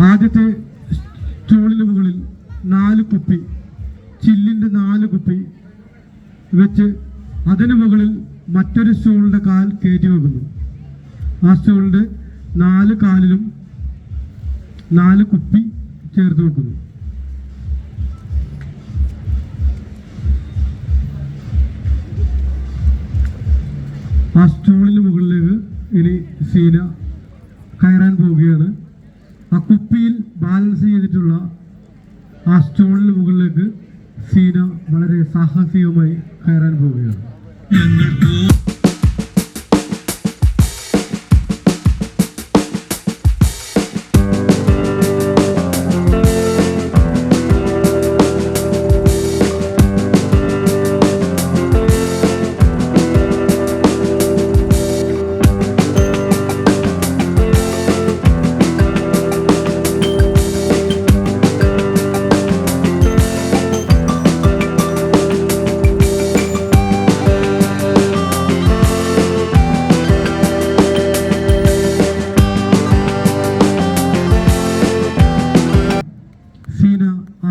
ആദ്യത്തെ സ്റ്റൂളിന് മുകളിൽ 4 കുപ്പി, ചില്ലിൻ്റെ 4 കുപ്പി വെച്ച് അതിന് മുകളിൽ മറ്റൊരു സ്റ്റൂളിൻ്റെ കാൽ കയറ്റി വെക്കുന്നു. ആ സ്റ്റൂളിൻ്റെ 4 കാലിലും 4 കുപ്പി ചേർത്ത് വെക്കുന്നു. ആ സ്റ്റൂളിന് മുകളിലേക്ക് ഇനി സീന കയറാൻ പോവുകയാണ്. ആ കുപ്പിയിൽ ബാലൻസ് ചെയ്തിട്ടുള്ള ആ സ്റ്റൂളിന് മുകളിലേക്ക് സീന വളരെ സാഹസികമായി കയറാൻ പോവുകയാണ്.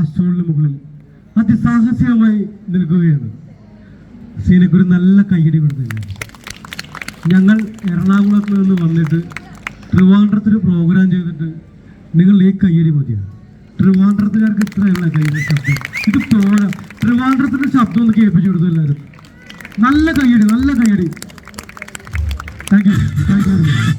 സ്റ്റൂളിന് മുകളിൽ അതിസാഹസികമായി നിൽക്കുകയാണ്. സീനക്കൊരു നല്ല കയ്യടി കൊടുത്തില്ല. ഞങ്ങൾ എറണാകുളത്ത് നിന്ന് വന്നിട്ട് ട്രിവാൻഡ്രത്തിന് പ്രോഗ്രാം ചെയ്തിട്ട് നിങ്ങൾ ഈ കയ്യടി മതിയാണ്. ട്രിവാൻഡ്രത്തുകാർക്ക് ഇത്രയുള്ള കയ്യടി ശബ്ദം ഇത് പോരാ. ട്രിവാൻഡ്രത്തിൻ്റെ ശബ്ദം ഒന്ന് കേൾപ്പിച്ചു കൊടുത്തു എല്ലാവരും. നല്ല കയ്യടി, നല്ല കയ്യടി. Thank you.